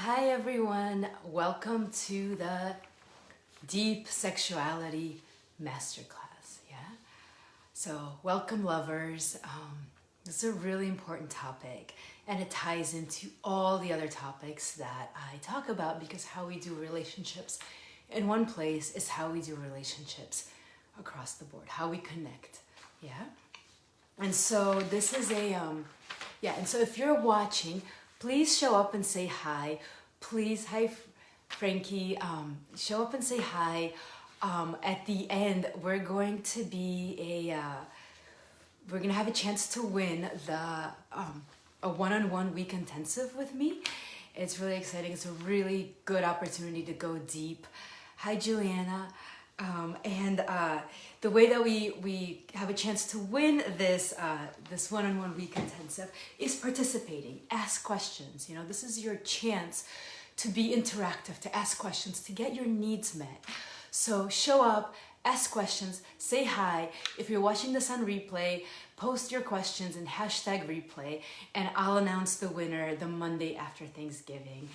Hi everyone, welcome to the Deep Sexuality Masterclass. Yeah, so welcome lovers. This is a really important topic and it ties into all the other topics that I talk about, because how we do relationships in one place is how we do relationships across the board, how we connect. Yeah, and so this is and so if you're watching, please show up and say hi. Please, hi Frankie, show up and say hi. At the end, we're going to have a chance to win a one-on-one week intensive with me. It's really exciting. It's a really good opportunity to go deep. Hi Juliana. The way that we have a chance to win this one-on-one week intensive is participating. Ask questions. You know, this is your chance to be interactive, to ask questions, to get your needs met. So show up, ask questions, say hi. If you're watching this on replay, post your questions and hashtag replay, and I'll announce the winner the Monday after Thanksgiving.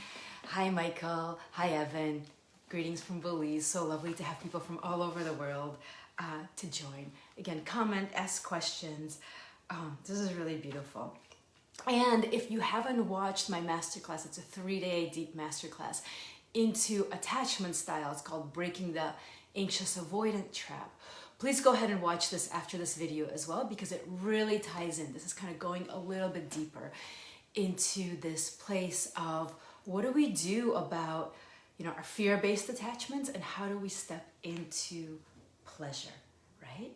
Hi Michael, hi Evan. Greetings from Belize. So lovely to have people from all over the world to join. Again, comment, ask questions. This is really beautiful. And if you haven't watched my masterclass, it's a 3-day deep masterclass into attachment styles called Breaking the Anxious Avoidant Trap. Please go ahead and watch this after this video as well, because it really ties in. This is kind of going a little bit deeper into this place of what do we do about our fear-based attachments, and how do we step into pleasure, right?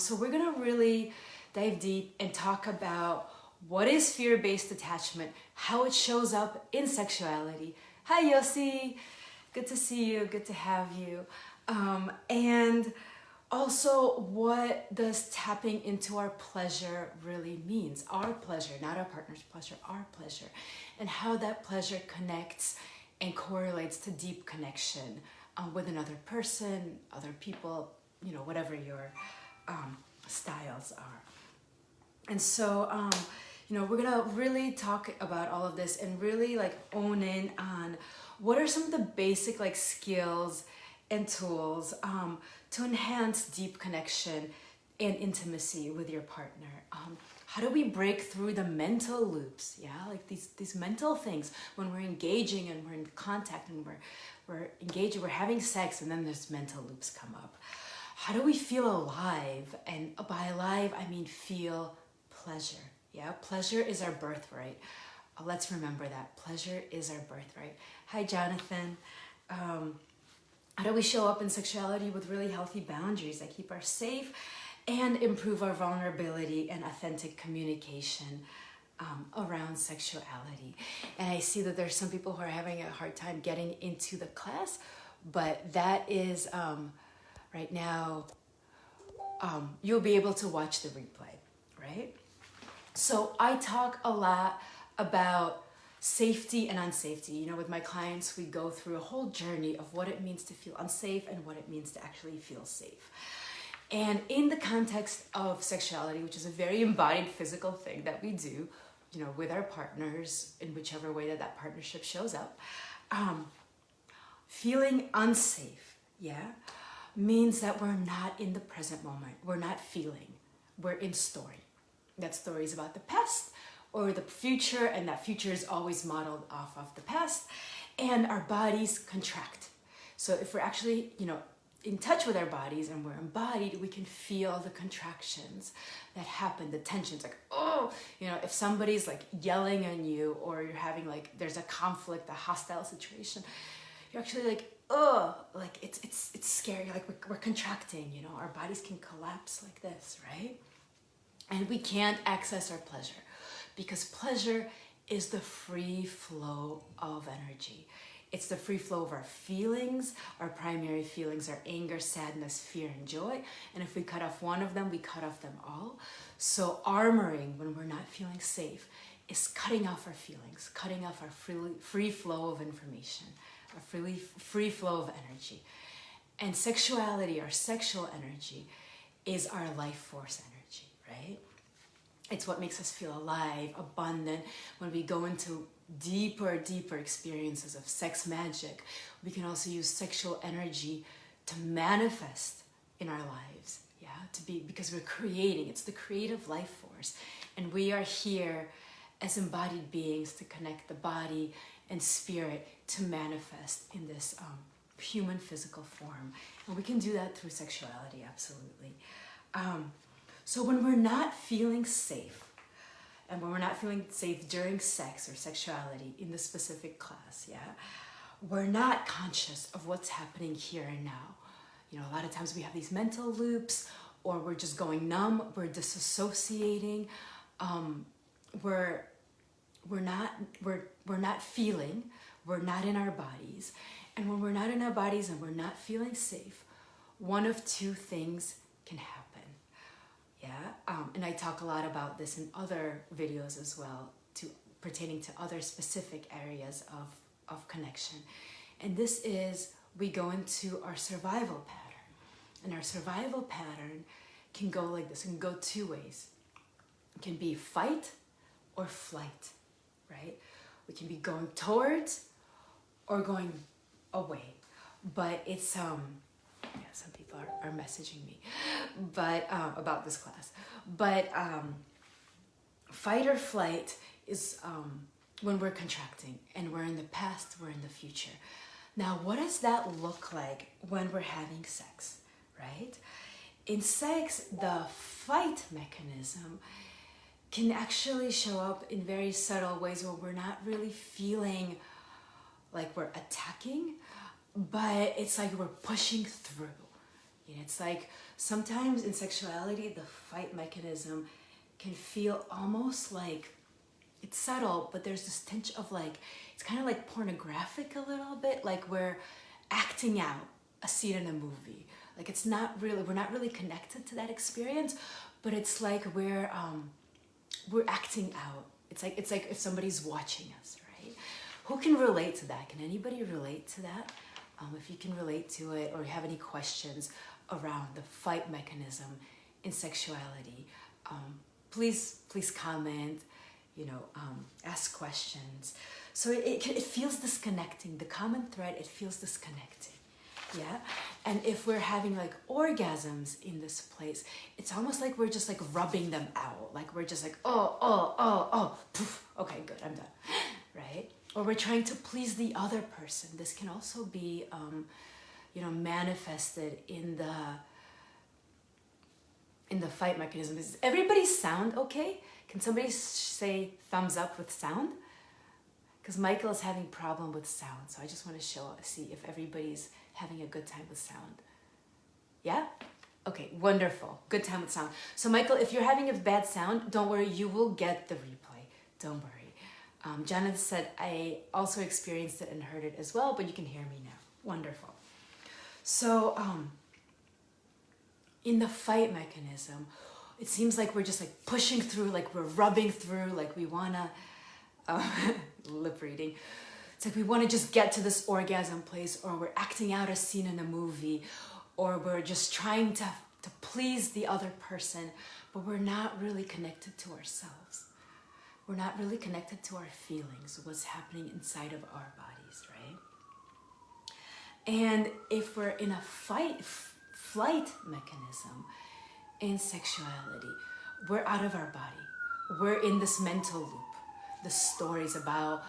So we're gonna really dive deep and talk about what is fear-based attachment, how it shows up in sexuality. Hi Yossi, good to see you, good to have you. And also, what does tapping into our pleasure really means? Our pleasure, not our partner's pleasure, our pleasure, and how that pleasure connects and correlates to deep connection with another person, other people, whatever your styles are. And so, we're gonna really talk about all of this and really own in on what are some of the basic skills and tools to enhance deep connection and intimacy with your partner. How do we break through the mental loops? Yeah, these mental things when we're engaging and we're in contact and we're engaging, we're having sex, and then there's mental loops come up. How do we feel alive? And by alive, I mean feel pleasure. Yeah, pleasure is our birthright. Let's remember that. Pleasure is our birthright. Hi, Jonathan. How do we show up in sexuality with really healthy boundaries that keep us safe and improve our vulnerability and authentic communication around sexuality? And I see that there's some people who are having a hard time getting into the class, but that is right now, you'll be able to watch the replay, right? So I talk a lot about safety and unsafety. With my clients, we go through a whole journey of what it means to feel unsafe and what it means to actually feel safe. And in the context of sexuality, which is a very embodied physical thing that we do, with our partners in whichever way that partnership shows up, feeling unsafe, means that we're not in the present moment. We're not feeling. We're in story. That story is about the past or the future, and that future is always modeled off of the past, and our bodies contract. So if we're actually, in touch with our bodies and we're embodied, we can feel the contractions that happen, the tensions, if somebody's yelling on you, or you're having there's a conflict, a hostile situation, you're actually it's scary, we're contracting, our bodies can collapse like this, right? And we can't access our pleasure, because pleasure is the free flow of energy. It's the free flow of our feelings. Our primary feelings are anger, sadness, fear, and joy. And if we cut off one of them, we cut off them all. So armoring when we're not feeling safe is cutting off our feelings, cutting off our free flow of information, our free flow of energy. And sexuality, our sexual energy, is our life force energy, right? It's what makes us feel alive, abundant. When we go into deeper experiences of sex magic, we can also use sexual energy to manifest in our lives. Yeah, because we're creating. It's the creative life force. And we are here as embodied beings to connect the body and spirit to manifest in this human physical form. And we can do that through sexuality, absolutely. So when we're not feeling safe, and when we're not feeling safe during sex or sexuality in the specific class, yeah, we're not conscious of what's happening here and now. You know, a lot of times we have these mental loops, or we're just going numb, we're disassociating, we're not feeling, we're not in our bodies. And when we're not in our bodies and we're not feeling safe, one of two things can happen. Yeah, and I talk a lot about this in other videos as well, pertaining to other specific areas of connection. And this is, we go into our survival pattern. And our survival pattern can go like this, it can go two ways. It can be fight or flight, right? We can be going towards or going away. But it's, yeah, some people are messaging me but about this class. But fight or flight is when we're contracting and we're in the past, we're in the future. Now, what does that look like when we're having sex, right? In sex, the fight mechanism can actually show up in very subtle ways where we're not really feeling like we're attacking, but it's like we're pushing through. You know, it's like sometimes in sexuality, the fight mechanism can feel almost like, it's subtle, but there's this tinge of like, it's kind of like pornographic a little bit, like we're acting out a scene in a movie. Like it's not really, we're not really connected to that experience, but it's like we're acting out. It's like if somebody's watching us, right? Who can relate to that? Can anybody relate to that? If you can relate to it or have any questions around the fight mechanism in sexuality, please comment, you know, ask questions. So it feels disconnecting. The common thread, it feels disconnecting. Yeah. And if we're having like orgasms in this place, it's almost like we're just like rubbing them out. Like we're just like, oh, poof, okay, good, I'm done. Right? Or we're trying to please the other person. This can also be, you know, manifested in the fight mechanism. Is everybody's sound okay? Can somebody say thumbs up with sound? Because Michael is having problem with sound, so I just want to see if everybody's having a good time with sound. Yeah? Okay, wonderful. Good time with sound. So Michael, if you're having a bad sound, don't worry, you will get the replay. Don't worry. Jonathan said, I also experienced it and heard it as well, but you can hear me now. Wonderful. So in the fight mechanism, it seems like we're just like pushing through, like we're rubbing through, like we want to, lip reading. It's like we want to just get to this orgasm place, or we're acting out a scene in a movie, or we're just trying to please the other person, but we're not really connected to ourselves. We're not really connected to our feelings, what's happening inside of our bodies, right? And if we're in a flight mechanism in sexuality, we're out of our body. We're in this mental loop. The stories about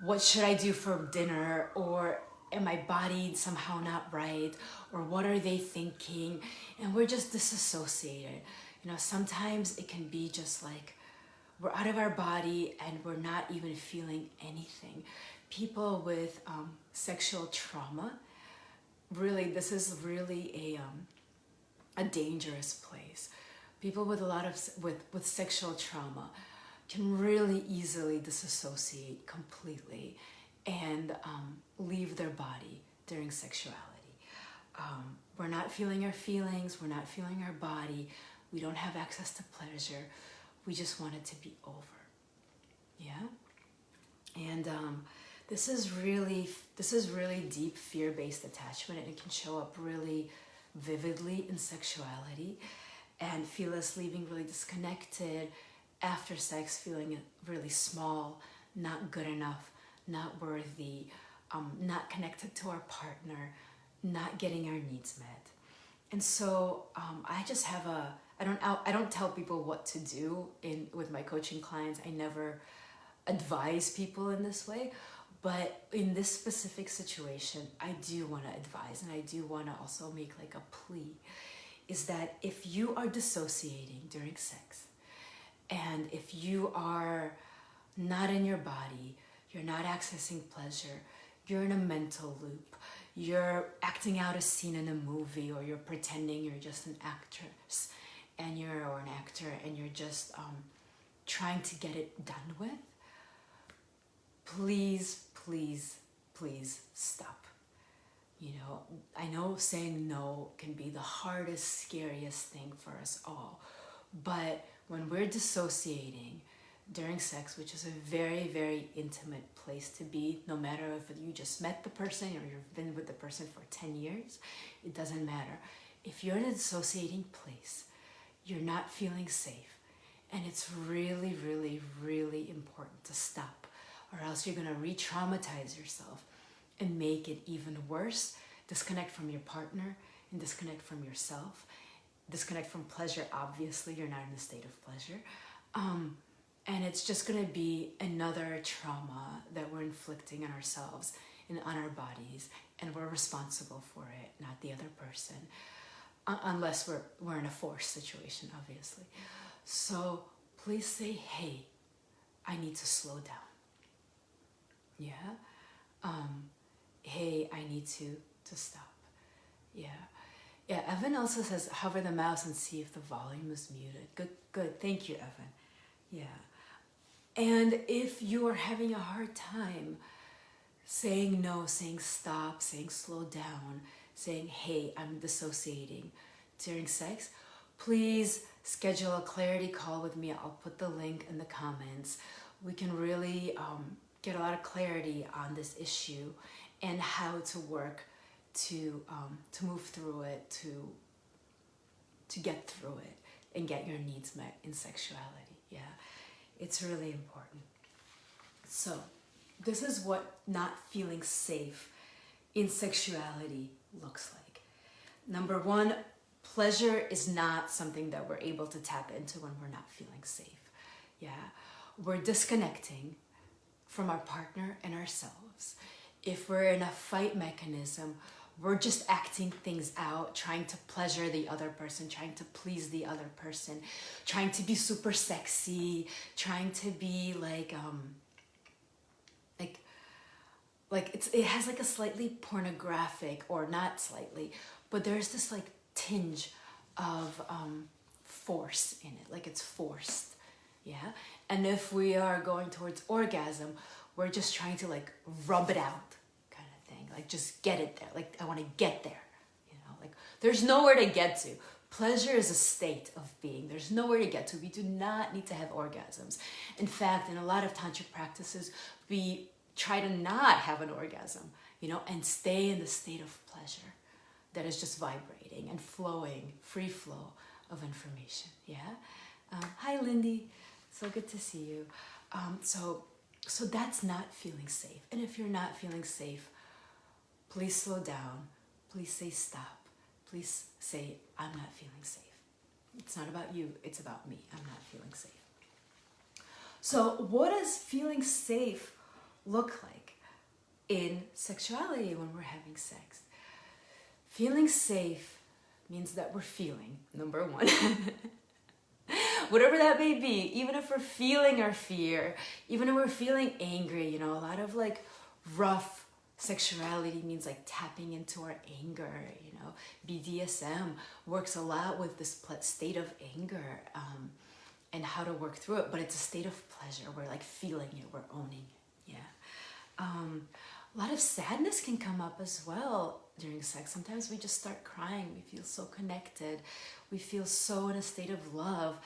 what should I do for dinner, or am my body somehow not right, or what are they thinking? And we're just disassociated. You know, sometimes it can be just like we're out of our body and we're not even feeling anything. People with sexual trauma, really, this is really a dangerous place. People with a lot of with sexual trauma can really easily disassociate completely and leave their body during sexuality. We're not feeling our feelings, we're not feeling our body, we don't have access to pleasure, we just want it to be over. Yeah? And this is really deep fear-based attachment, and it can show up really vividly in sexuality and feel us leaving really disconnected after sex feeling really small, not good enough, not worthy, not connected to our partner, not getting our needs met. And so I just have I don't tell people what to do with my coaching clients. I never advise people in this way, but in this specific situation, I do want to advise, and I do want to also make like a plea, is that if you are dissociating during sex, and if you are not in your body, you're not accessing pleasure, you're in a mental loop, you're acting out a scene in a movie, or you're pretending you're just an actress or an actor, and you're just trying to get it done with, please, please, please stop. You know, I know saying no can be the hardest, scariest thing for us all, but when we're dissociating during sex, which is a very, very intimate place to be, no matter if you just met the person or you've been with the person for 10 years, it doesn't matter. If you're in a dissociating place, you're not feeling safe, and it's really, really, really important to stop, or else you're going to re-traumatize yourself and make it even worse. Disconnect from your partner and disconnect from yourself. Disconnect from pleasure. Obviously, you're not in a state of pleasure. And it's just going to be another trauma that we're inflicting on ourselves and on our bodies, and we're responsible for it, not the other person, unless we're in a forced situation, obviously. So please say, hey, I need to slow down. Yeah? Hey, I need to stop. Yeah. Yeah, Evan also says, hover the mouse and see if the volume is muted. Good. Thank you, Evan. Yeah. And if you are having a hard time saying no, saying stop, saying slow down, saying, hey, I'm dissociating during sex, please schedule a clarity call with me. I'll put the link in the comments. We can really get a lot of clarity on this issue and how to work to move through it, to get through it and get your needs met in sexuality. Yeah, it's really important. So this is what not feeling safe in sexuality looks like. Number one, pleasure is not something that we're able to tap into when we're not feeling safe. Yeah, we're disconnecting from our partner and ourselves. If we're in a fight mechanism, we're just acting things out, trying to pleasure the other person, trying to please the other person, trying to be super sexy, trying to be like it has like a slightly pornographic, or not slightly, but there's this like tinge of force in it, like it's forced. Yeah. And if we are going towards orgasm, we're just trying to like rub it out, kind of thing. Like just get it there. Like I want to get there, you know, like there's nowhere to get to. Pleasure is a state of being. There's nowhere to get to. We do not need to have orgasms. In fact, in a lot of tantric practices, we try to not have an orgasm, you know, and stay in the state of pleasure that is just vibrating and flowing, free flow of information. Yeah. Hi, Lindy. So good to see you. So that's not feeling safe. And if you're not feeling safe, please slow down. Please say stop. Please say, I'm not feeling safe. It's not about you. It's about me. I'm not feeling safe. So what does feeling safe look like in sexuality when we're having sex? Feeling safe means that we're feeling, number one. Whatever that may be, even if we're feeling our fear, even if we're feeling angry, you know, a lot of like rough sexuality means like tapping into our anger, you know. BDSM works a lot with this state of anger and how to work through it, but it's a state of pleasure. We're like feeling it, we're owning it, yeah. A lot of sadness can come up as well during sex. Sometimes we just start crying. We feel so connected. We feel so in a state of love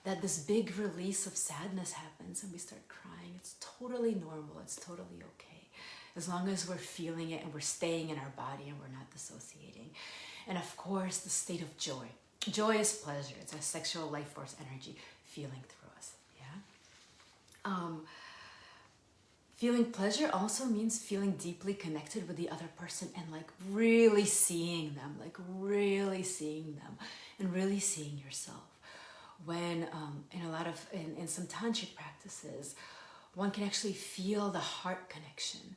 that this big release of sadness happens and we start crying. It's totally normal. It's totally okay. As long as we're feeling it and we're staying in our body and we're not dissociating. And of course, the state of joy. Joy is pleasure. It's a sexual life force energy feeling through us. Yeah. Um, Feeling pleasure also means feeling deeply connected with the other person and like really seeing them, and really seeing yourself. When in some tantric practices, one can actually feel the heart connection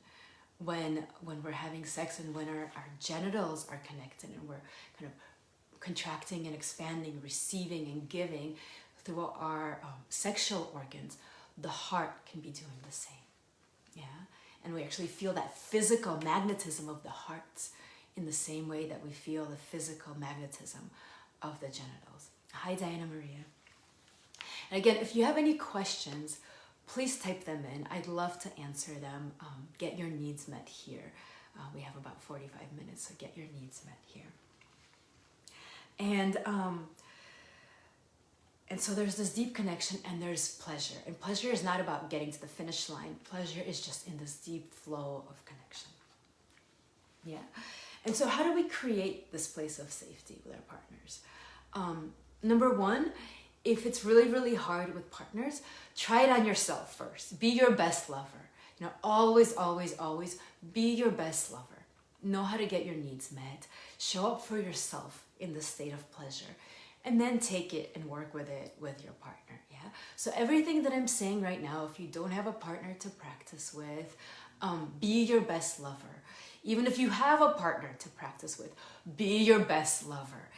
when we're having sex, and when our genitals are connected and we're kind of contracting and expanding, receiving and giving through our sexual organs. The heart can be doing the same. Yeah, and we actually feel that physical magnetism of the hearts in the same way that we feel the physical magnetism of the genitals. Hi, Diana Maria. And again, if you have any questions, please type them in. I'd love to answer them. Get your needs met here. We have about 45 minutes, so get your needs met here. And so there's this deep connection, and there's pleasure. And pleasure is not about getting to the finish line. Pleasure is just in this deep flow of connection. Yeah. And so how do we create this place of safety with our partners? Number one, if it's really, really hard with partners, try it on yourself first. Be your best lover. Always, always, always be your best lover. Know how to get your needs met. Show up for yourself in the state of pleasure. And then take it and work with it with your partner, yeah? So everything that I'm saying right now, if you don't have a partner to practice with, be your best lover. Even if you have a partner to practice with, be your best lover.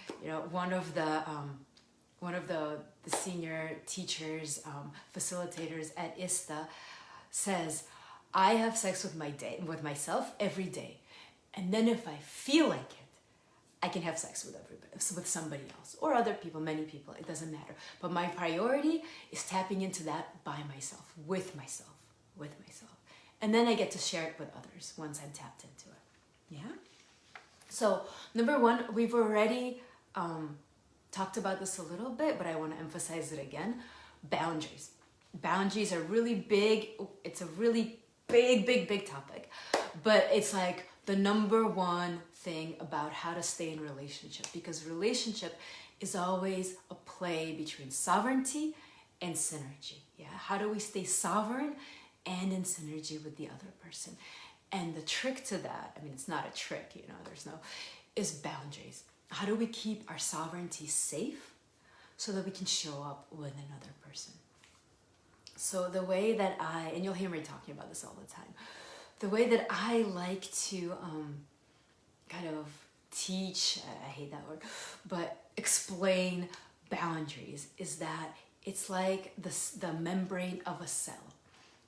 One of the senior teachers, facilitators at ISTA says, I have sex with myself every day. And then if I feel like it, I can have sex with somebody else or other people, many people, it doesn't matter. But my priority is tapping into that by myself, with myself. And then I get to share it with others once I'm tapped into it. Yeah? So, number one, we've already talked about this a little bit, but I want to emphasize it again. Boundaries. Boundaries are really big. It's a really big topic. But it's like the number one thing about how to stay in relationship, because relationship is always a play between sovereignty and synergy. Yeah, how do we stay sovereign and in synergy with the other person? And the trick to that, it's not a trick, is boundaries. How do we keep our sovereignty safe so that we can show up with another person? So the way that and you'll hear me talking about this all the time, the way that I like to kind of teach, I hate that word, but explain boundaries is that it's like the membrane of a cell.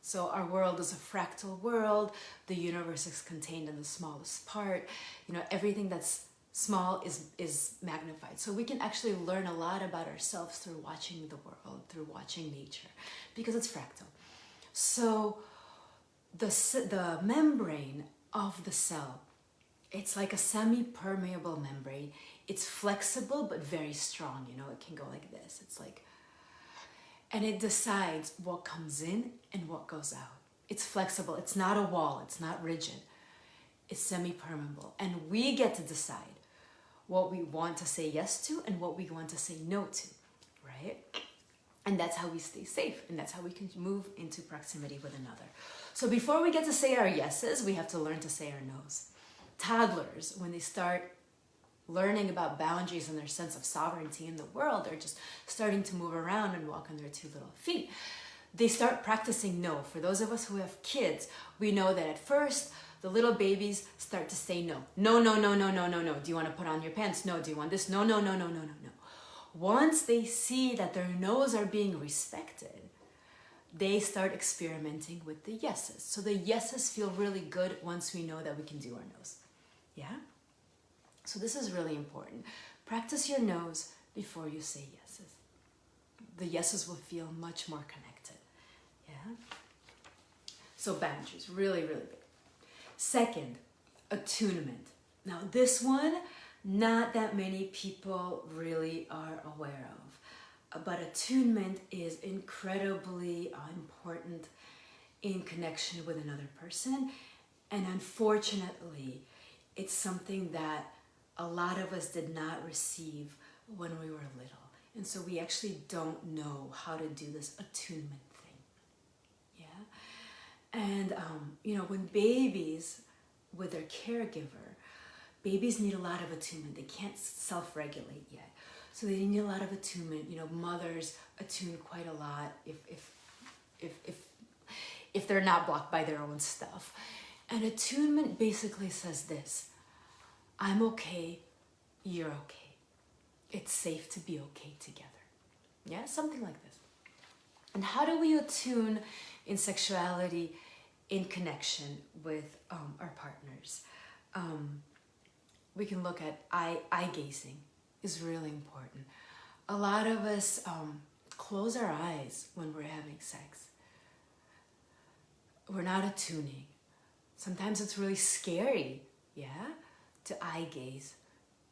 So our world is a fractal world. The universe is contained in the smallest part. Everything that's small is magnified. So we can actually learn a lot about ourselves through watching the world, through watching nature, because it's fractal. So the membrane of the cell, it's like a semi-permeable membrane. It's flexible but very strong. It can go like this. It's like, and it decides what comes in and what goes out. It's flexible. It's not a wall. It's not rigid. It's semi-permeable. And we get to decide what we want to say yes to and what we want to say no to, right? And that's how we stay safe, and that's how we can move into proximity with another. So before we get to say our yeses, we have to learn to say our nos. Toddlers, when they start learning about boundaries and their sense of sovereignty in the world, they're just starting to move around and walk on their two little feet. They start practicing no. For those of us who have kids, we know that at first, the little babies start to say no. No, no, no, no, no, no, no. Do you want to put on your pants? No. Do you want this? No, no, no, no, no, no, no. Once they see that their no's are being respected, they start experimenting with the yeses. So the yeses feel really good once we know that we can do our no's. Yeah? So this is really important. Practice your no's before you say yeses. The yeses will feel much more connected. Yeah? So boundaries, really, really big. Second, attunement. Now this one, not that many people really are aware of, but attunement is incredibly important in connection with another person, and unfortunately it's something that a lot of us did not receive when we were little, and so we actually don't know how to do this attunement thing. you know, when babies, with their caregiver, babies need a lot of attunement. They can't self-regulate yet. So they need a lot of attunement. You know, mothers attune quite a lot if they're not blocked by their own stuff. And attunement basically says this: I'm okay, you're okay. It's safe to be okay together. Yeah, something like this. And how do we attune in sexuality, in connection with our partners? We can look at eye gazing is really important. A lot of us close our eyes when we're having sex. We're not attuning. Sometimes it's really scary, yeah, to eye gaze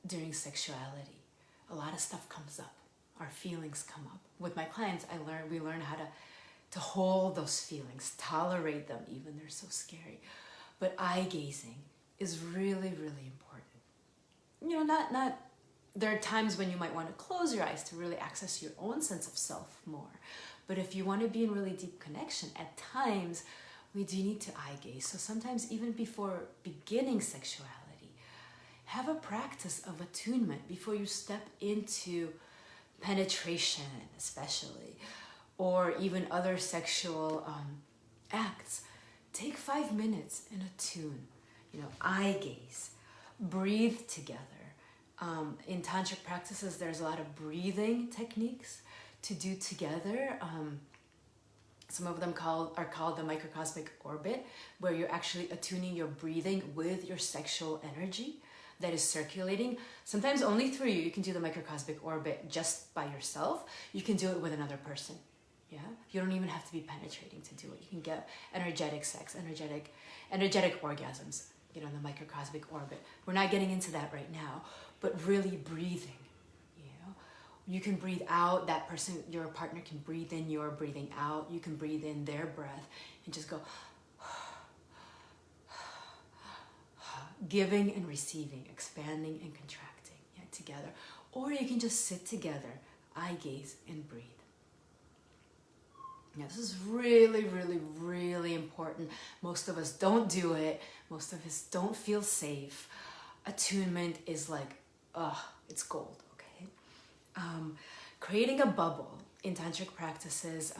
during sexuality. A lot of stuff comes up. Our feelings come up. With my clients, we learn how to hold those feelings, tolerate them even. They're so scary. But eye gazing is really, really important. You know, there are times when you might want to close your eyes to really access your own sense of self more. But if you want to be in really deep connection, at times we do need to eye gaze. So sometimes even before beginning sexuality, have a practice of attunement before you step into penetration, especially, or even other sexual acts. Take 5 minutes and attune. You know, eye gaze, breathe together. In tantric practices, there's a lot of breathing techniques to do together. Some of them are called the microcosmic orbit, where you're actually attuning your breathing with your sexual energy that is circulating. Sometimes only through you. You can do the microcosmic orbit just by yourself. You can do it with another person. Yeah, you don't even have to be penetrating to do it. You can get energetic sex, energetic orgasms, you know, in the microcosmic orbit. We're not getting into that right now, but really breathing. You know, you can breathe out. That person, your partner, can breathe in. You're breathing out. You can breathe in their breath and just go. Giving and receiving, expanding and contracting, yeah, together. Or you can just sit together, eye gaze, and breathe. Yeah, this is really, really, really important. Most of us don't do it. Most of us don't feel safe. Attunement is like, it's gold, okay? Creating a bubble in tantric practices,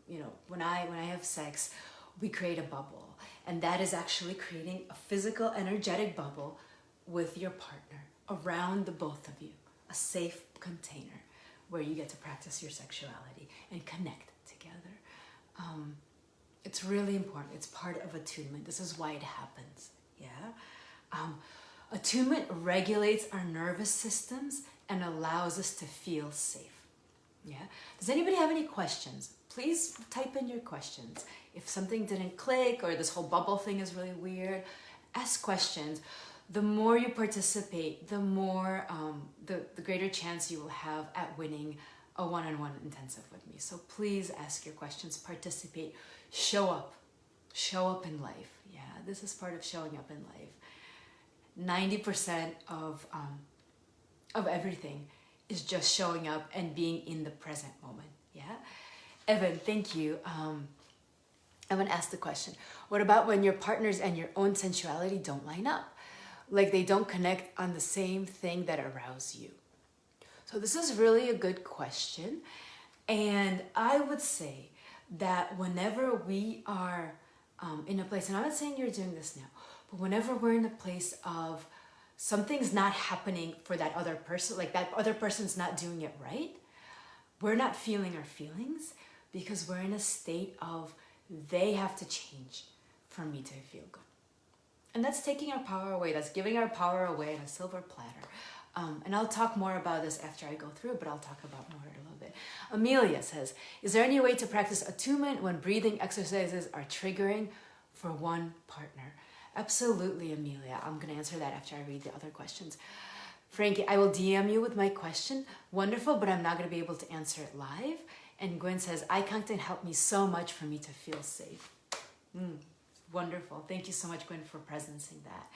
you know, when I have sex, we create a bubble. And that is actually creating a physical, energetic bubble with your partner around the both of you. A safe container where you get to practice your sexuality and connect together. It's really important. It's part of attunement. This is why it happens. Yeah. Attunement regulates our nervous systems and allows us to feel safe. Yeah. Does anybody have any questions? Please type in your questions. If something didn't click or this whole bubble thing is really weird, ask questions. The more you participate, the more, the greater chance you will have at winning a one-on-one intensive with me. So please ask your questions, participate, show up in life. Yeah, this is part of showing up in life. 90% of everything is just showing up and being in the present moment. Yeah. Evan, thank you. Evan asked the question, what about when your partners and your own sensuality don't line up? Like they don't connect on the same thing that arouse you? So this is really a good question. And I would say that whenever we are in a place, and I'm not saying you're doing this now, but whenever we're in a place of something's not happening for that other person, like that other person's not doing it right, we're not feeling our feelings because we're in a state of they have to change for me to feel good. And that's taking our power away. That's giving our power away on a silver platter. And I'll talk more about this after I go through, but I'll talk about more in a little bit. Amelia says, is there any way to practice attunement when breathing exercises are triggering for one partner? Absolutely, Amelia. I'm going to answer that after I read the other questions. Frankie, I will DM you with my question. Wonderful, but I'm not going to be able to answer it live. And Gwen says, eye contact helped me so much for me to feel safe. Wonderful. Thank you so much, Gwen, for presencing that.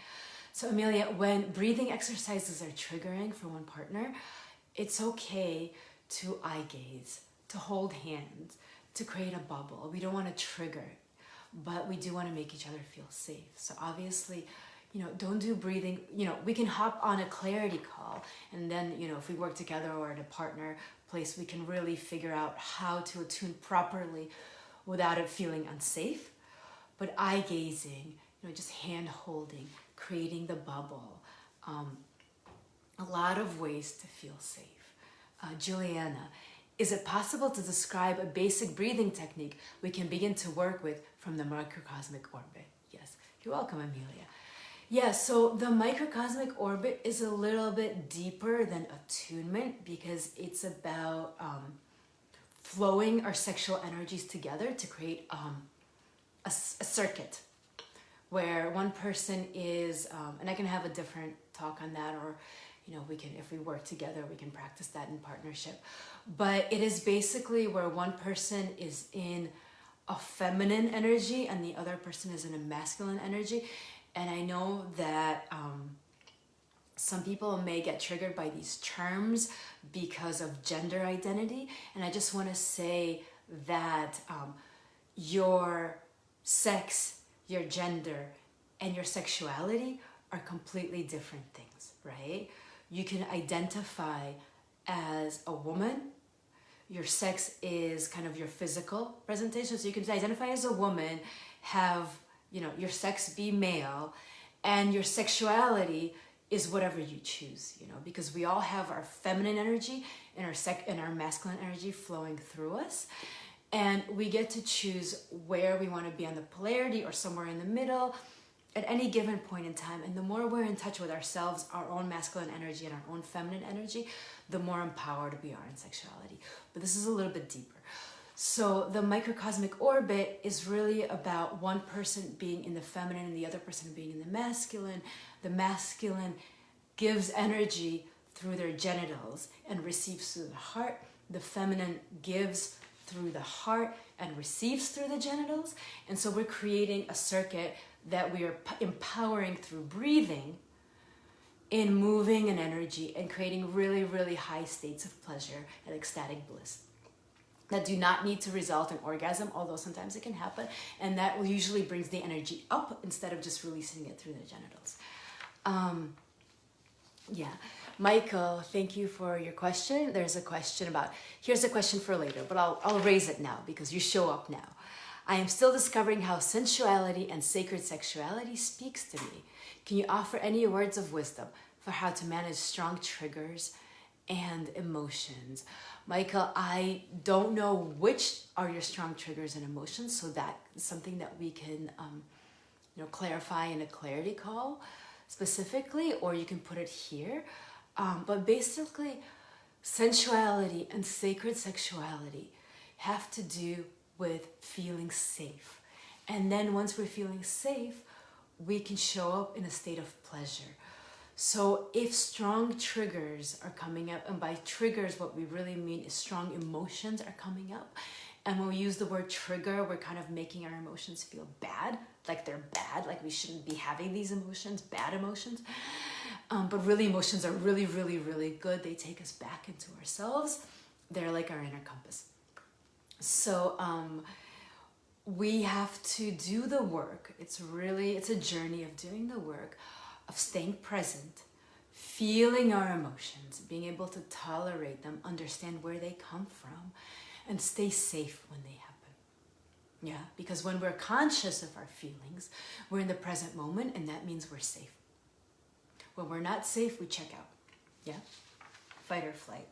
So Amelia, when breathing exercises are triggering for one partner, it's okay to eye gaze, to hold hands, to create a bubble. We don't want to trigger. but we do want to make each other feel safe. So obviously, don't do breathing. We can hop on a clarity call, and then, if we work together or at a partner place, we can really figure out how to attune properly without it feeling unsafe. But eye gazing, just hand holding, creating the bubble, a lot of ways to feel safe. Juliana, is it possible to describe a basic breathing technique we can begin to work with from the microcosmic orbit? Yes, you're welcome, Amelia. Yeah, so the microcosmic orbit is a little bit deeper than attunement because it's about flowing our sexual energies together to create a circuit where one person is, and I can have a different talk on that, or we can, if we work together, we can practice that in partnership. But it is basically where one person is in a feminine energy and the other person is in a masculine energy. And I know that some people may get triggered by these terms because of gender identity. And I just want to say that your sex, your gender, and your sexuality are completely different things, right? You can identify as a woman. Your sex is kind of your physical presentation. So you can identify as a woman, have, your sex be male, and your sexuality is whatever you choose, because we all have our feminine energy and our masculine energy flowing through us. And we get to choose where we want to be on the polarity or somewhere in the middle at any given point in time. And the more we're in touch with ourselves, our own masculine energy and our own feminine energy, the more empowered we are in sexuality. But this is a little bit deeper. So the microcosmic orbit is really about one person being in the feminine and the other person being in the masculine. The masculine gives energy through their genitals and receives through the heart. The feminine gives through the heart and receives through the genitals. And so we're creating a circuit that we are empowering through breathing, in moving an energy and creating really, really high states of pleasure and ecstatic bliss that do not need to result in orgasm, although sometimes it can happen. And that usually brings the energy up instead of just releasing it through the genitals. Yeah. Michael, thank you for your question. Here's a question for later, but I'll raise it now because you show up now. I am still discovering how sensuality and sacred sexuality speaks to me. Can you offer any words of wisdom for how to manage strong triggers and emotions? Michael, I don't know which are your strong triggers and emotions, so that is something that we can clarify in a clarity call specifically, or you can put it here. But basically, sensuality and sacred sexuality have to do with feeling safe. And then once we're feeling safe, we can show up in a state of pleasure. So if strong triggers are coming up, and by triggers, what we really mean is strong emotions are coming up. And when we use the word trigger, we're kind of making our emotions feel bad, like they're bad, like we shouldn't be having these emotions, bad emotions. But really, emotions are really, really, really good. They take us back into ourselves. They're like our inner compass. So we have to do the work. It's a journey of doing the work, of staying present, feeling our emotions, being able to tolerate them, understand where they come from, and stay safe when they happen. Yeah, because when we're conscious of our feelings, we're in the present moment, and that means we're safe. When we're not safe, we check out. Yeah, fight or flight.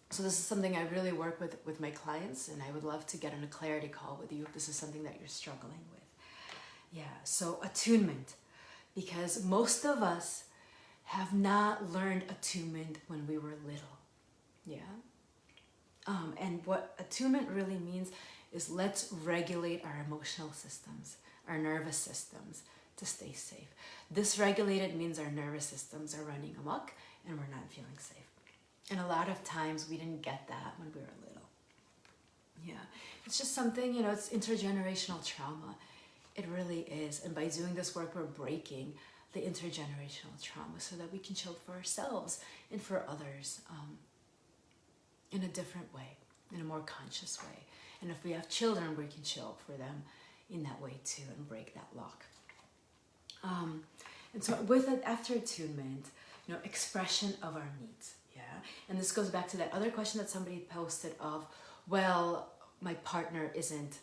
So this is something I really work with my clients, and I would love to get on a clarity call with you if this is something that you're struggling with. Yeah, so attunement, because most of us have not learned attunement when we were little. Yeah. And what attunement really means is let's regulate our emotional systems, our nervous systems to stay safe. Dysregulated means our nervous systems are running amok and we're not feeling safe. And a lot of times we didn't get that when we were little. Yeah, it's just something, it's intergenerational trauma. It really is. And by doing this work, we're breaking the intergenerational trauma so that we can show up for ourselves and for others in a different way, in a more conscious way. And if we have children, we can show up for them in that way too and break that lock. And so with it, after attunement, expression of our needs. Yeah. And this goes back to that other question that somebody posted of, well, my partner isn't,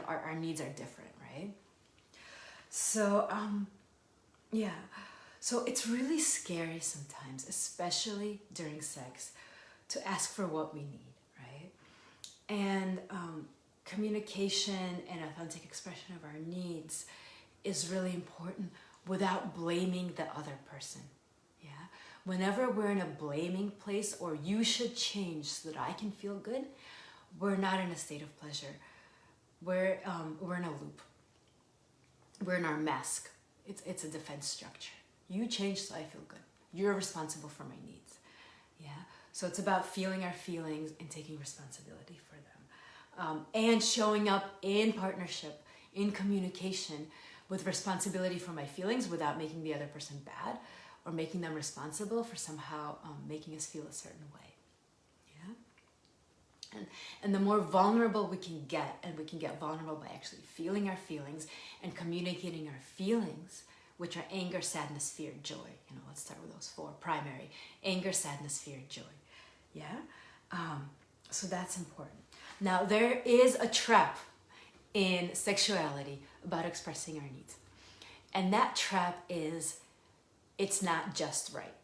our needs are different, right? So, yeah. So it's really scary sometimes, especially during sex, to ask for what we need, right? And communication and authentic expression of our needs is really important without blaming the other person. Yeah. Whenever we're in a blaming place, or you should change so that I can feel good, we're not in a state of pleasure. We're in a loop. We're in our mask. It's a defense structure. You change so I feel good. You're responsible for my needs. Yeah. So it's about feeling our feelings and taking responsibility for them, and showing up in partnership, in communication, with responsibility for my feelings without making the other person bad or making them responsible for somehow making us feel a certain way. Yeah. And the more vulnerable we can get, and we can get vulnerable by actually feeling our feelings and communicating our feelings, which are anger, sadness, fear, joy. Let's start with those 4 primary: anger, sadness, fear, joy. Yeah. So that's important. Now, there is a trap in sexuality about expressing our needs. And that trap is, it's not just right,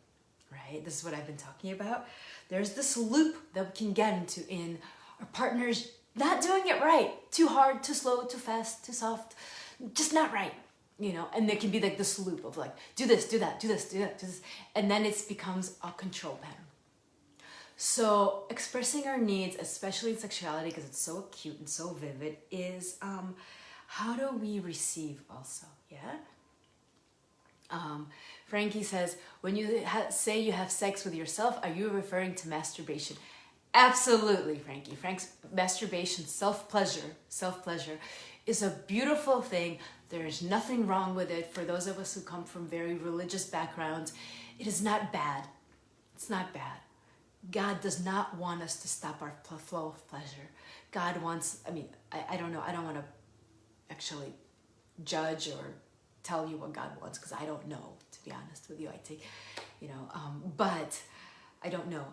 right? This is what I've been talking about. There's this loop that we can get into in our partners not doing it right. Too hard, too slow, too fast, too soft, just not right, And there can be like this loop of like, do this, do that, do this, do that, do this. And then it becomes a control pattern. So expressing our needs, especially in sexuality, because it's so acute and so vivid, is how do we receive also, yeah? Frankie says, when you say you have sex with yourself, are you referring to masturbation? Absolutely, Frankie. Masturbation, self-pleasure is a beautiful thing. There's nothing wrong with it. For those of us who come from very religious backgrounds, it is not bad. It's not bad. God does not want us to stop our flow of pleasure. God wants, I don't know, I don't want to actually judge or tell you what God wants, because I don't know, to be honest with you. I take, but I don't know.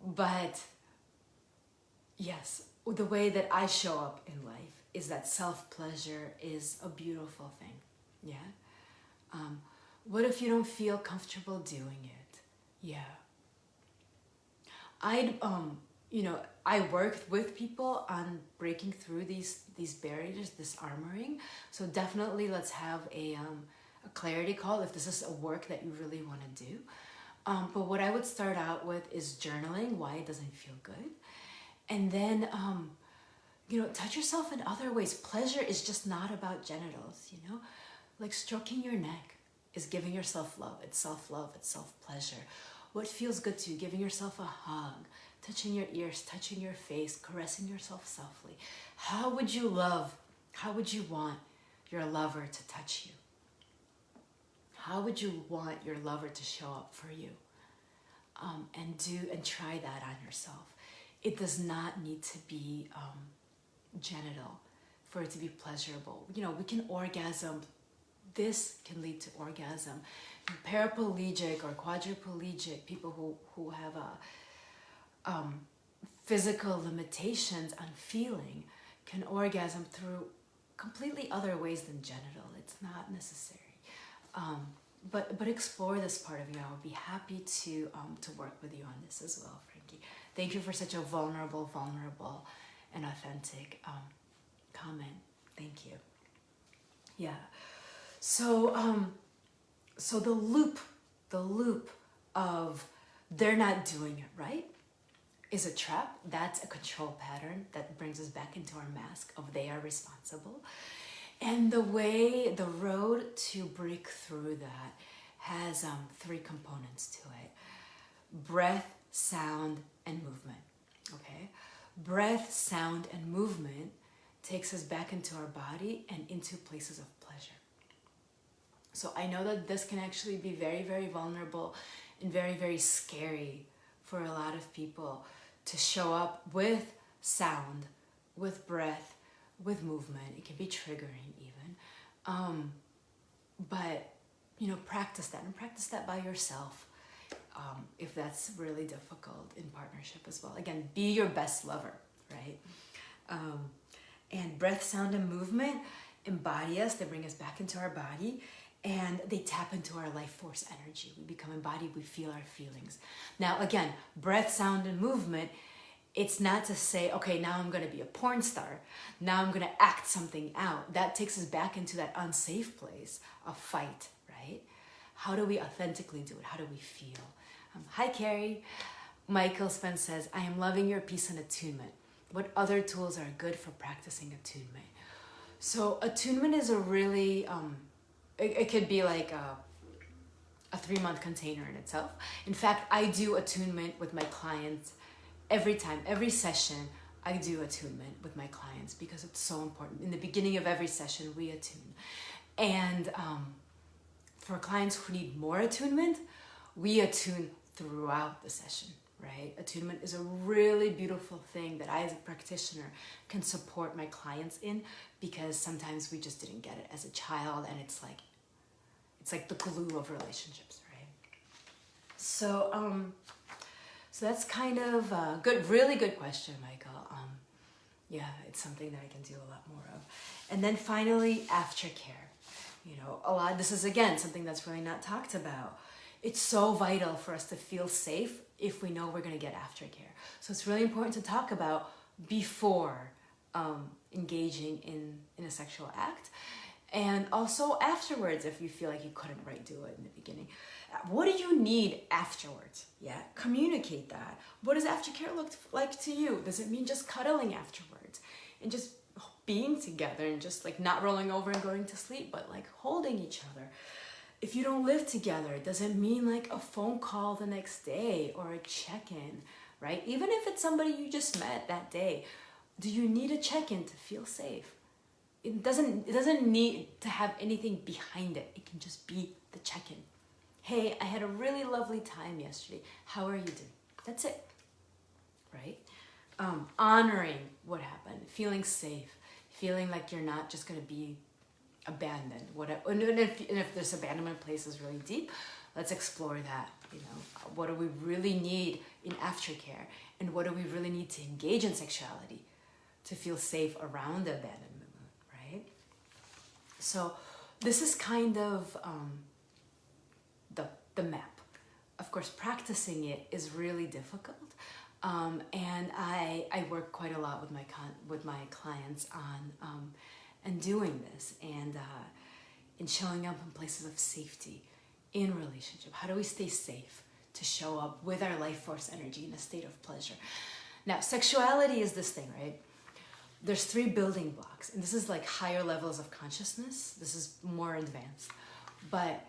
But yes, the way that I show up in life is that self-pleasure is a beautiful thing. Yeah. What if you don't feel comfortable doing it? Yeah. I worked with people on breaking through these barriers, this armoring. So definitely let's have a clarity call if this is a work that you really want to do. But what I would start out with is journaling why it doesn't feel good. And then, touch yourself in other ways. Pleasure is just not about genitals, Like stroking your neck is giving yourself love. It's self-love. It's self-pleasure. What feels good to you? Giving yourself a hug, touching your ears, touching your face, caressing yourself softly. How would you want your lover to touch you? How would you want your lover to show up for you? And try that on yourself. It does not need to be genital for it to be pleasurable. We can orgasm. This can lead to orgasm. Paraplegic or quadriplegic people who have physical limitations on feeling can orgasm through completely other ways than genital. It's not necessary. But explore this part of you. I would be happy to work with you on this as well, Frankie. Thank you for such a vulnerable and authentic comment. Thank you. Yeah. So the loop of they're not doing it right is a trap. That's a control pattern that brings us back into our mask of they are responsible. And the road to break through that has 3 components to it: breath, sound, and movement. Okay? Breath, sound, and movement takes us back into our body and into places of pleasure. So I know that this can actually be very, very vulnerable and very, very scary for a lot of people to show up with sound, with breath, with movement. It can be triggering even. But, you know, practice that, and practice that by yourself if that's really difficult in partnership as well. Again, be your best lover, right? And breath, sound, and movement embody us. They bring us back into our body, and they tap into our life force energy. We become embodied, we feel our feelings. Now, again, breath, sound, and movement, it's not to say, okay, now I'm going to be a porn star. Now I'm going to act something out. That takes us back into that unsafe place of fight, right? How do we authentically do it? How do we feel? Hi, Carrie. Michael Spence says, I am loving your peace and attunement. What other tools are good for practicing attunement? So attunement is a really, it could be like a 3-month container in itself. In fact, I do attunement with my clients every time, every session. I do attunement with my clients because it's so important. In the beginning of every session, we attune. And for clients who need more attunement, we attune throughout the session, right? Attunement is a really beautiful thing that I, as a practitioner, can support my clients in, because sometimes we just didn't get it as a child, and it's like the glue of relationships, right? So, so that's kind of a really good question, Michael. Yeah, it's something that I can do a lot more of. And then finally, aftercare. You know, this is, again, something that's really not talked about. It's so vital for us to feel safe if we know we're going to get aftercare. So it's really important to talk about before engaging in a sexual act, and also afterwards if you feel like you couldn't do it in the beginning. What do you need afterwards? Yeah, communicate that. What does aftercare look like to you? Does it mean just cuddling afterwards and just being together and just like not rolling over and going to sleep, but like holding each other? If you don't live together, does it mean like a phone call the next day or a check-in, right? Even if it's somebody you just met that day, do you need a check-in to feel safe? It doesn't need to have anything behind it. It can just be the check-in. Hey, I had a really lovely time yesterday. How are you doing? That's it, right? Honoring what happened, feeling safe, feeling like you're not just going to be abandoned. And if this abandonment place is really deep, let's explore that. You know, what do we really need in aftercare, and what do we really need to engage in sexuality to feel safe around the abandonment, right? So this is kind of the map. Of course, practicing it is really difficult, and I work quite a lot with my clients on and doing this, and in showing up in places of safety in relationship. How do we stay safe to show up with our life force energy in a state of pleasure? Now, sexuality is this thing, right? There's 3 building blocks, and this is like higher levels of consciousness. This is more advanced, but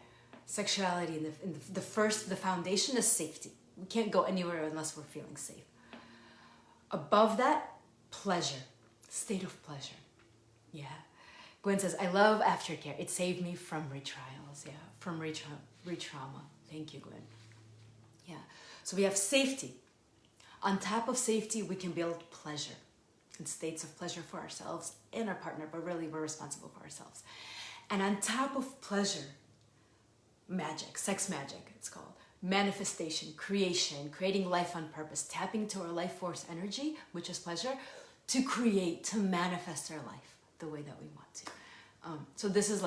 sexuality in the foundation is safety. We can't go anywhere unless we're feeling safe. Above that, pleasure, state of pleasure. Yeah. Gwen says, I love aftercare. It saved me from retrials. Yeah, from retrauma. Thank you, Gwen. Yeah. So we have safety. On top of safety, we can build pleasure and states of pleasure for ourselves and our partner, but really we're responsible for ourselves. And on top of pleasure, magic, sex magic, it's called. Manifestation, creation, creating life on purpose, tapping to our life force energy, which is pleasure, to create, to manifest our life the way that we want to. So this is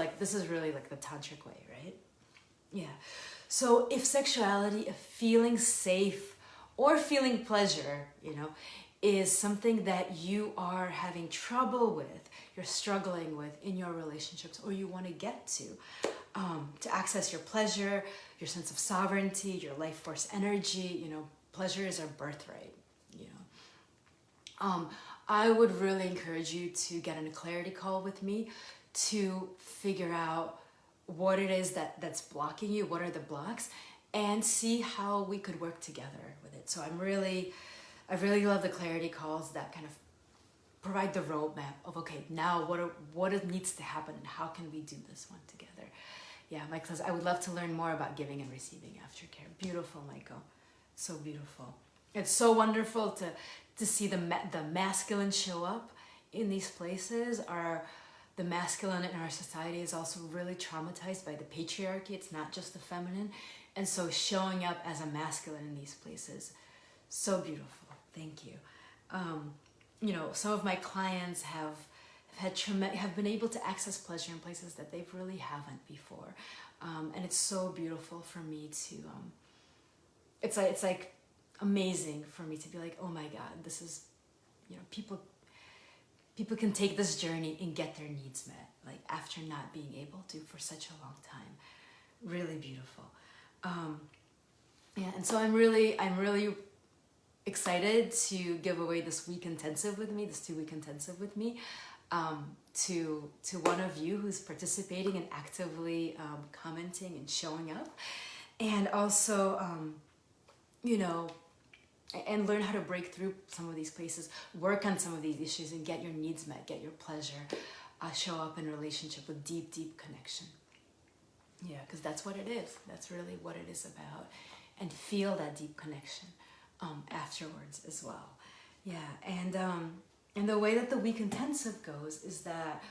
really like the tantric way, right? Yeah. So if sexuality, if feeling safe or feeling pleasure, you know, is something that you are having trouble with, you're struggling with in your relationships, or you want to get to access your pleasure, your sense of sovereignty, your life force energy, you know, pleasure is our birthright, you know. I would really encourage you to get on a clarity call with me to figure out what it is that's blocking you, what are the blocks, and see how we could work together with it. So I really love the clarity calls that kind of provide the roadmap of, okay, now what needs to happen and how can we do this one together? Yeah, Mike says, I would love to learn more about giving and receiving aftercare. Beautiful, Michael. So beautiful. It's so wonderful to see the masculine show up in these places are the masculine in our society is also really traumatized by the patriarchy. It's not just the feminine. And so showing up as a masculine in these places, so beautiful. Thank you. You know, some of my clients have been able to access pleasure in places that they really haven't before. And it's so beautiful for me to, it's like amazing for me to be like, oh my God, this is, you know, people can take this journey and get their needs met, like after not being able to for such a long time. Really beautiful. Yeah, and so I'm really excited to give away this week intensive with me, this 2-week intensive with me, to one of you who's participating and actively commenting and showing up, and also, you know, and learn how to break through some of these places, work on some of these issues, and get your needs met, get your pleasure, show up in a relationship with deep, deep connection. Yeah, because that's what it is. That's really what it is about. And feel that deep connection afterwards as well. Yeah, and the way that the week intensive goes is that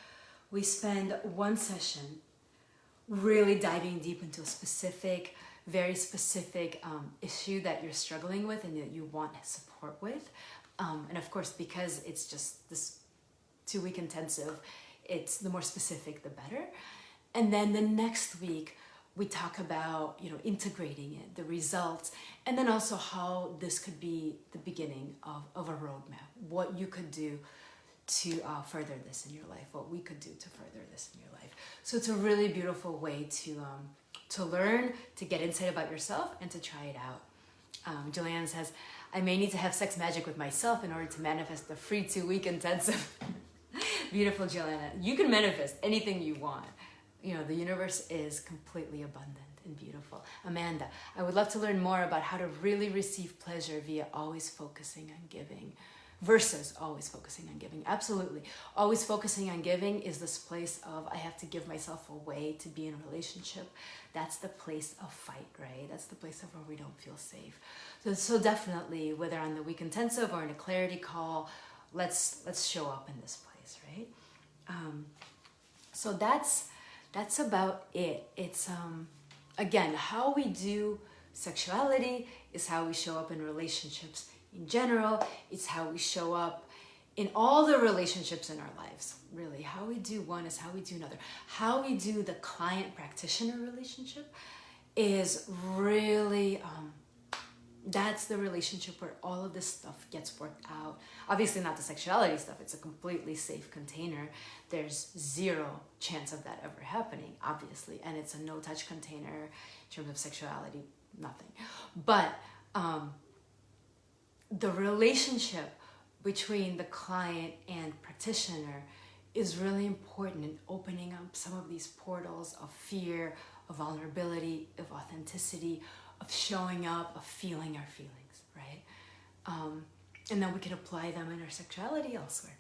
we spend one session really diving deep into a specific, very specific issue that you're struggling with and that you want support with. And of course, because it's just this 2-week intensive, it's the more specific, the better. And then the next week, we talk about, you know, integrating it, the results, and then also how this could be the beginning of a roadmap, what you could do to further this in your life, what we could do to further this in your life. So it's a really beautiful way to learn, to get insight about yourself, and to try it out. Julianne says, I may need to have sex magic with myself in order to manifest the free 2-week intensive. Beautiful, Juliana. You can manifest anything you want. You know, the universe is completely abundant and beautiful. Amanda, I would love to learn more about how to really receive pleasure via always focusing on giving versus always focusing on giving. Absolutely. Always focusing on giving is this place of I have to give myself away to be in a relationship. That's the place of fight, right? That's the place of where we don't feel safe. So definitely, whether on the week intensive or in a clarity call, let's show up in this place, right? So that's about it. It's again, how we do sexuality is how we show up in relationships in general. It's how we show up in all the relationships in our lives, really. How we do one is how we do another. How we do the client-practitioner relationship is really, that's the relationship where all of this stuff gets worked out. Obviously not the sexuality stuff. It's a completely safe container. There's zero chance of that ever happening, obviously. And it's a no-touch container in terms of sexuality, nothing. But the relationship between the client and practitioner is really important in opening up some of these portals of fear, of vulnerability, of authenticity, of showing up, of feeling our feelings, right? And then we can apply them in our sexuality elsewhere.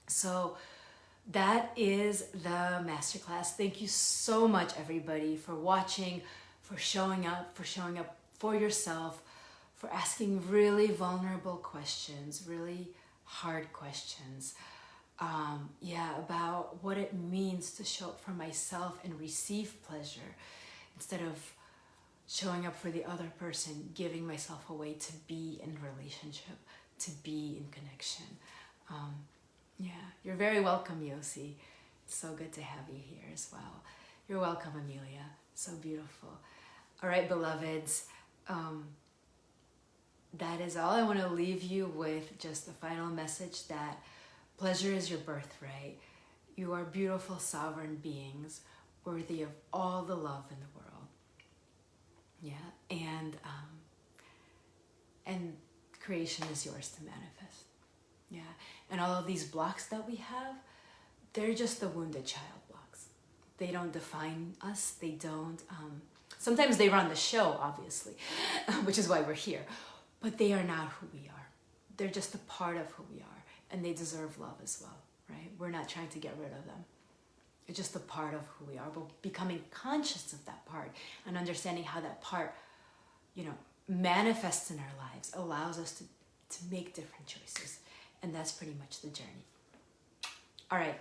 So that is the masterclass. Thank you so much, everybody, for watching, for showing up for yourself, for asking really vulnerable questions, really hard questions. About what it means to show up for myself and receive pleasure instead of showing up for the other person, giving myself away to be in relationship, to be in connection. You're very welcome, Yossi. It's so good to have you here as well. You're welcome, Amelia. So beautiful. All right, beloveds. That is all. I want to leave you with just the final message that pleasure is your birthright. You are beautiful, sovereign beings, worthy of all the love in the world. Yeah, and creation is yours to manifest. Yeah, and all of these blocks that we have, they're just the wounded child blocks. They don't define us. They don't. Sometimes they run the show, obviously, which is why we're here. But they are not who we are. They're just a part of who we are, and they deserve love as well, right? We're not trying to get rid of them. It's just a part of who we are, but becoming conscious of that part and understanding how that part, manifests in our lives allows us to make different choices And that's pretty much the journey. All right.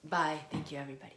Bye. Thank you, everybody.